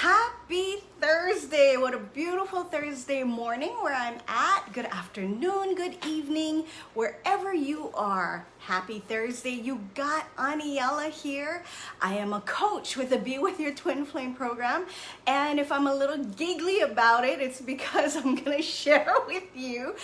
Happy Thursday. What a beautiful Thursday morning where I'm at. Good afternoon, good evening, wherever you are. Happy Thursday. You got Aniela here. I am a coach with the Be With Your Twin Flame program. And if I'm a little giggly about it, it's because I'm going to share with you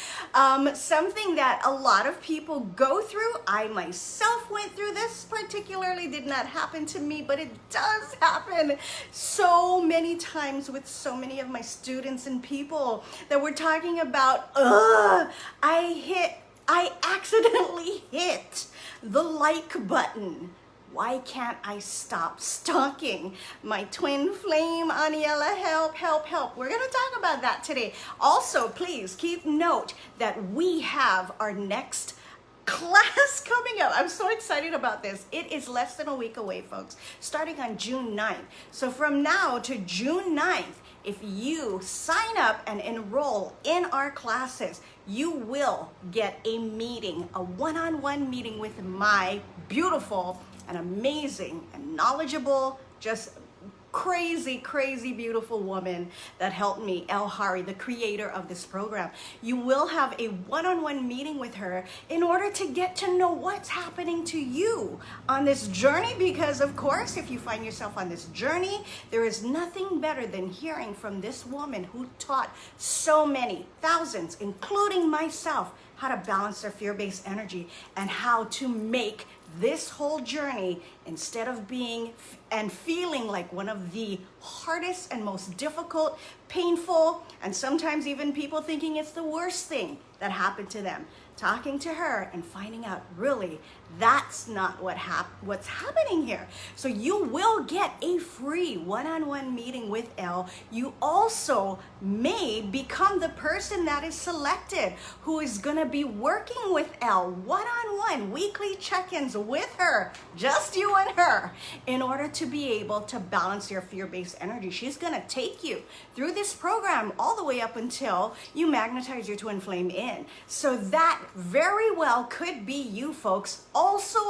something that a lot of people go through. I myself went through this, particularly did not happen to me, but it does happen so many times with so many of my students and people that we're talking about, I accidentally hit the like button. Why can't I stop stalking? My twin flame, Aniela Help. We're going to talk about that today. Also, please keep note that we have our next class coming up. I'm so excited about this. It is less than a week away, folks, starting on June 9th. So from now to June 9th, if you sign up and enroll in our classes, you will get a meeting, a one-on-one meeting with my beautiful and amazing and knowledgeable, just crazy beautiful woman that helped me, El Hari, the creator of this program. You will have a one-on-one meeting with her in order to get to know what's happening to you on this journey, because of course, if you find yourself on this journey, there is nothing better than hearing from this woman who taught so many thousands, including myself, how to balance their fear-based energy and how to make this whole journey, instead of being and feeling like one of the hardest and most difficult, painful, and sometimes even people thinking it's the worst thing that happened to them, talking to her and finding out really that's not what's happening here. So you will get a free one-on-one meeting with Elle. You also may become the person that is selected who is going to be working with Elle one-on-one, weekly check-ins with her, just you and her, in order to be able to balance your fear-based energy. She's going to take you through this program all the way up until you magnetize your twin flame in. So that very well could be you, folks. Also,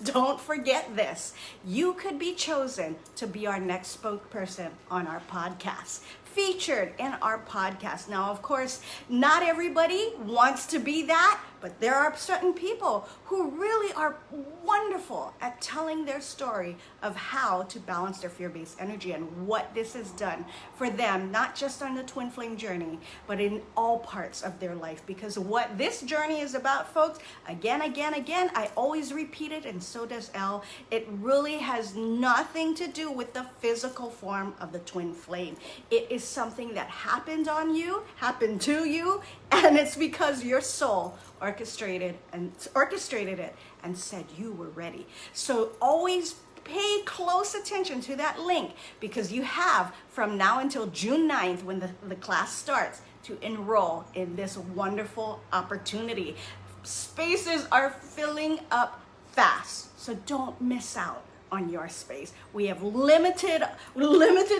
don't forget this. You could be chosen to be our next spokesperson on our podcast, featured in our podcast. Now, of course, not everybody wants to be that, but there are certain people who really are wonderful at telling their story of how to balance their fear-based energy and what this has done for them, not just on the twin flame journey, but in all parts of their life. Because what this journey is about, folks, again, I always repeat it, and so does Elle, it really has nothing to do with the physical form of the twin flame. It is something that happened to you, and it's because your soul orchestrated it and said you were ready. So always pay close attention to that link, because you have from now until June 9th, when the class starts, to enroll in this wonderful opportunity. Spaces are filling up fast, so don't miss out on your space. We have limited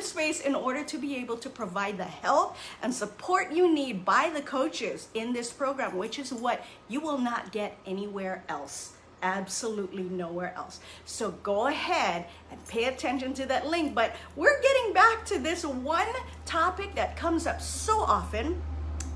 space in order to be able to provide the help and support you need by the coaches in this program, which is what you will not get anywhere else. Absolutely nowhere else. So go ahead and pay attention to that link. But we're getting back to this one topic that comes up so often.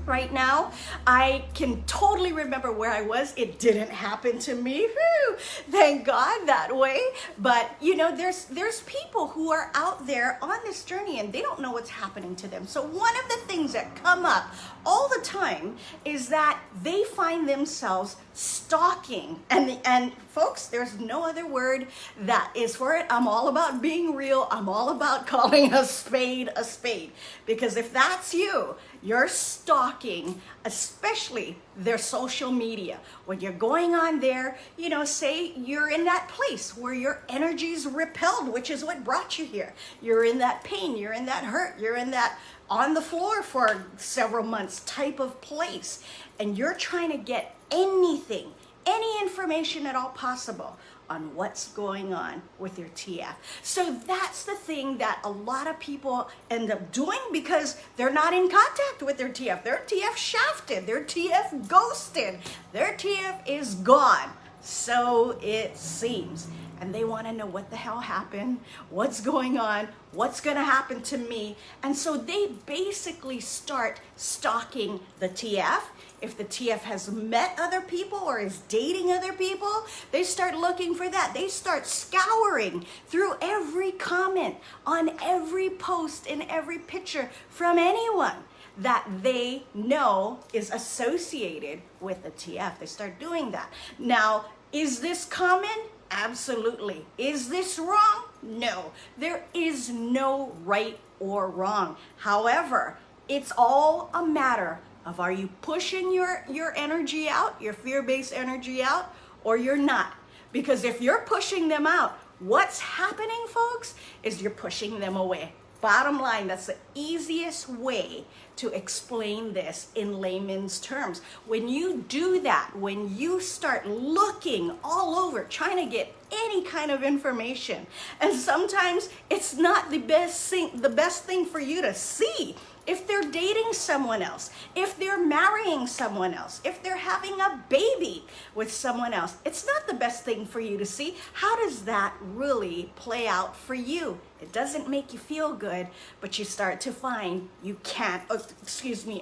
Right now, I can totally remember where I was. It didn't happen to me. Whew, thank God that way. But you know, there's people who are out there on this journey and they don't know what's happening to them. So one of the things that come up all the time is that they find themselves stalking. And folks, there's no other word that is for it. I'm all about being real. I'm all about calling a spade a spade. Because if that's you, you're stalking, especially their social media. When you're going on there, you know, say you're in that place where your energy's repelled, which is what brought you here. You're in that pain, you're in that hurt, you're in that on the floor for several months type of place. And you're trying to get anything, any information at all possible on what's going on with your TF. So that's the thing that a lot of people end up doing, because they're not in contact with their TF. Their TF shafted, their TF ghosted, their TF is gone. So it seems. and they want to know what the hell happened, what's going on, what's going to happen to me. And so they basically start stalking the TF. If the TF has met other people or is dating other people, they start looking for that. They start scouring through every comment on every post in every picture from anyone that they know is associated with the TF. They start doing that. Now, is this common? Absolutely. Is this wrong? No. There is no right or wrong. However, it's all a matter of, are you pushing your energy out, your fear-based energy out, or you're not? Because if you're pushing them out, what's happening, folks, is you're pushing them away. Bottom line, that's the easiest way to explain this in layman's terms. When you do that, when you start looking all over, trying to get any kind of information, and sometimes it's not the best thing for you to see. If they're dating someone else, if they're marrying someone else, if they're having a baby with someone else, it's not the best thing for you to see. How does that really play out for you? It doesn't make you feel good, but you start to find you can't,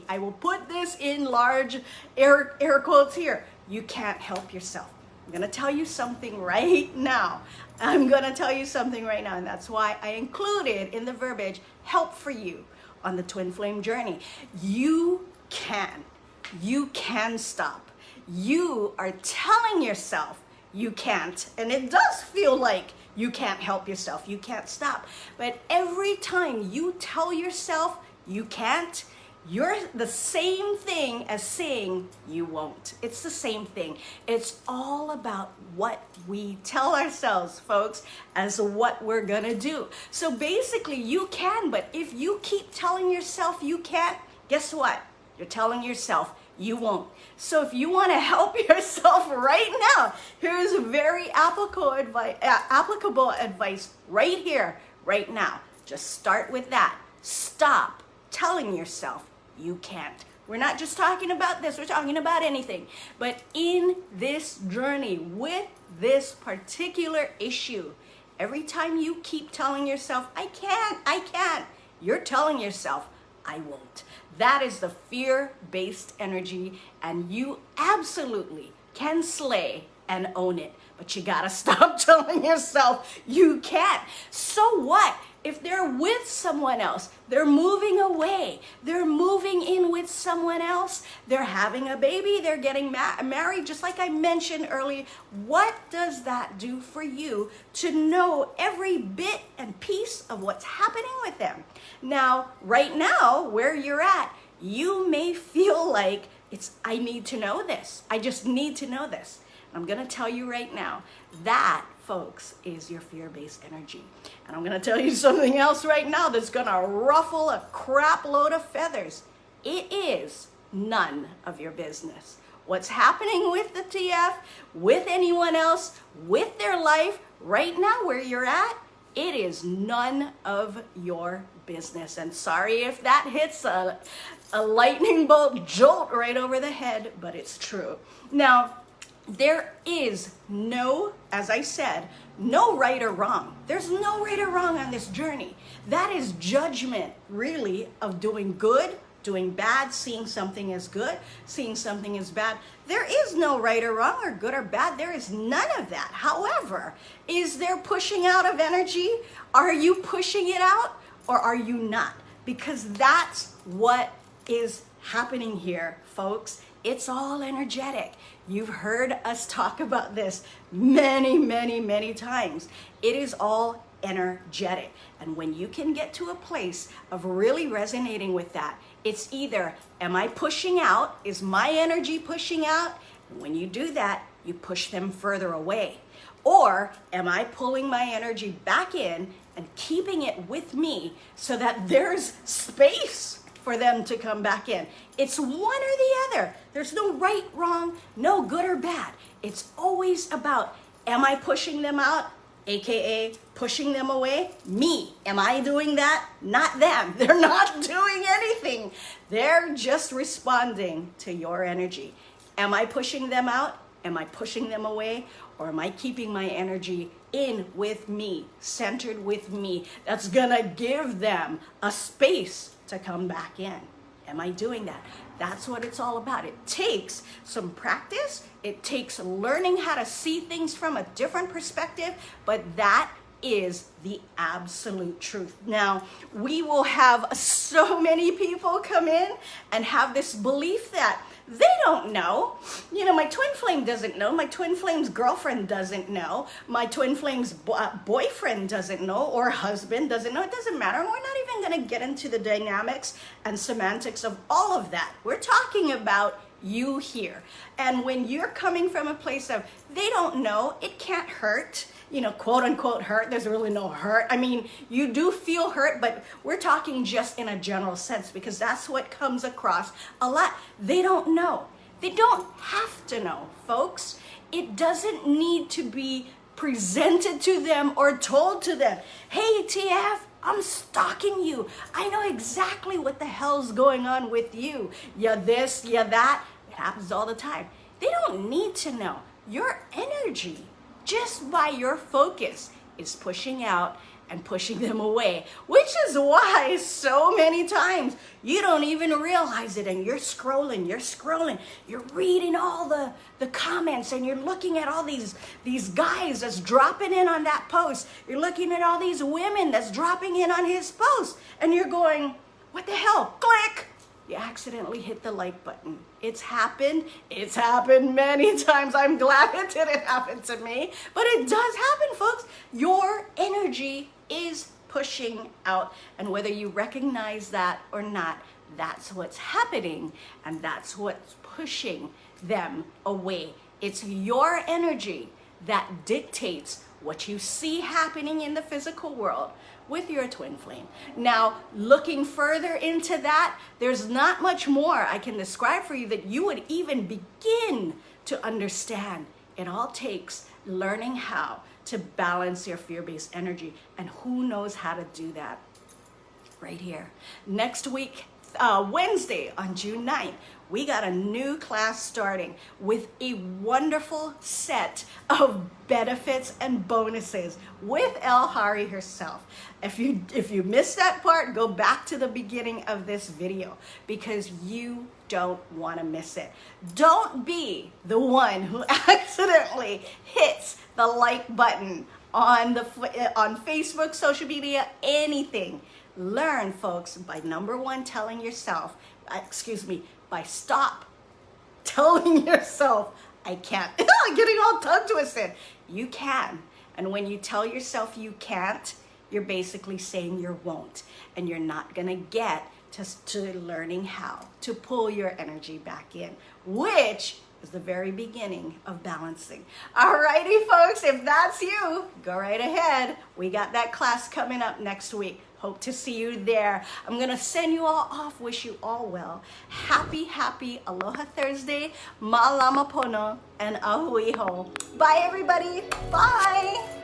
I will put this in large air quotes here. You can't help yourself. I'm going to tell you something right now. And that's why I included in the verbiage, help for you on the twin flame journey. You can stop. You are telling yourself you can't, and it does feel like you can't help yourself, you can't stop. But every time you tell yourself you can't, you're the same thing as saying you won't. It's the same thing. It's all about what we tell ourselves, folks, as what we're gonna do. So basically you can, but if you keep telling yourself you can't, guess what? You're telling yourself you won't. So if you want to help yourself right now, here's a very applicable advice right here, right now. Just start with that. Stop telling yourself you can't. We're not just talking about this, we're talking about anything. But in this journey with this particular issue, every time you keep telling yourself, I can't, you're telling yourself, I won't. That is the fear-based energy, and you absolutely can slay and own it. But you gotta stop telling yourself you can't. So what? If they're with someone else, they're moving away, they're moving in with someone else, they're having a baby, they're getting married, just like I mentioned earlier, what does that do for you to know every bit and piece of what's happening with them? Now, right now, where you're at, you may feel like I need to know this. I just need to know this. I'm going to tell you right now, that, folks, is your fear-based energy. And I'm going to tell you something else right now that's going to ruffle a crap load of feathers. It is none of your business. What's happening with the TF, with anyone else, with their life, right now where you're at, it is none of your business. And sorry if that hits a lightning bolt jolt right over the head, but it's true. Now, there is no, as I said, no right or wrong. There's no right or wrong on this journey. That is judgment, really, of doing good, doing bad, seeing something as good, seeing something as bad. There is no right or wrong or good or bad. There is none of that. However, is there pushing out of energy? Are you pushing it out or are you not? Because that's what is happening here, folks. It's all energetic. You've heard us talk about this many, many, many times. It is all energetic. And when you can get to a place of really resonating with that, it's either, am I pushing out? Is my energy pushing out? And when you do that, you push them further away. Or am I pulling my energy back in and keeping it with me so that there's space for them to come back in? It's one or the other. There's no right, wrong, no good or bad. It's always about, am I pushing them out? AKA pushing them away? Me. Am I doing that? Not them. They're not doing anything. They're just responding to your energy. Am I pushing them out? Am I pushing them away? Or am I keeping my energy in with me, centered with me, that's gonna give them a space to come back in. Am I doing that? That's what it's all about. It takes some practice. It takes learning how to see things from a different perspective, but that is the absolute truth. Now, we will have so many people come in and have this belief that they don't know. You know, my twin flame doesn't know. My twin flame's girlfriend doesn't know. My twin flame's boyfriend doesn't know, or husband doesn't know. It doesn't matter. And we're not even going to get into the dynamics and semantics of all of that. We're talking about you here. And when you're coming from a place of they don't know, it can't hurt, you know, quote unquote hurt. There's really no hurt. I mean, you do feel hurt, but we're talking just in a general sense, because that's what comes across a lot. They don't know. They don't have to know, folks. It doesn't need to be presented to them or told to them. Hey, TF, I'm stalking you. I know exactly what the hell's going on with you. Yeah, this, yeah, that. It happens all the time. They don't need to know. Your energy, just by your focus, is pushing out and pushing them away, which is why so many times you don't even realize it, and you're scrolling, you're reading all the comments, and you're looking at all these guys that's dropping in on that post. You're looking at all these women that's dropping in on his post, and you're going, what the hell? Click! You accidentally hit the like button. It's happened many times. I'm glad it didn't happen to me, but it does happen, folks. Your energy is pushing out, and whether you recognize that or not, that's what's happening, and that's what's pushing them away. It's your energy that dictates what you see happening in the physical world with your twin flame. Now, looking further into that, there's not much more I can describe for you that you would even begin to understand. It all takes learning how to balance your fear-based energy, and who knows how to do that? Right here. Next week, Wednesday on June 9th, we got a new class starting with a wonderful set of benefits and bonuses with El Hari herself. If you missed that part, go back to the beginning of this video, because you don't want to miss it. Don't be the one who accidentally hits the like button on Facebook, social media, anything. Learn, folks, by number one, telling yourself, by stop telling yourself, I can't. Getting all tongue twisted. You can. And when you tell yourself you can't, you're basically saying you won't. And you're not going to get to learning how to pull your energy back in, which is the very beginning of balancing. Alrighty, folks, if that's you, go right ahead. We got that class coming up next week. Hope to see you there. I'm going to send you all off. Wish you all well. Happy Aloha Thursday. Ma'alama pono and ahui ho. Bye, everybody. Bye.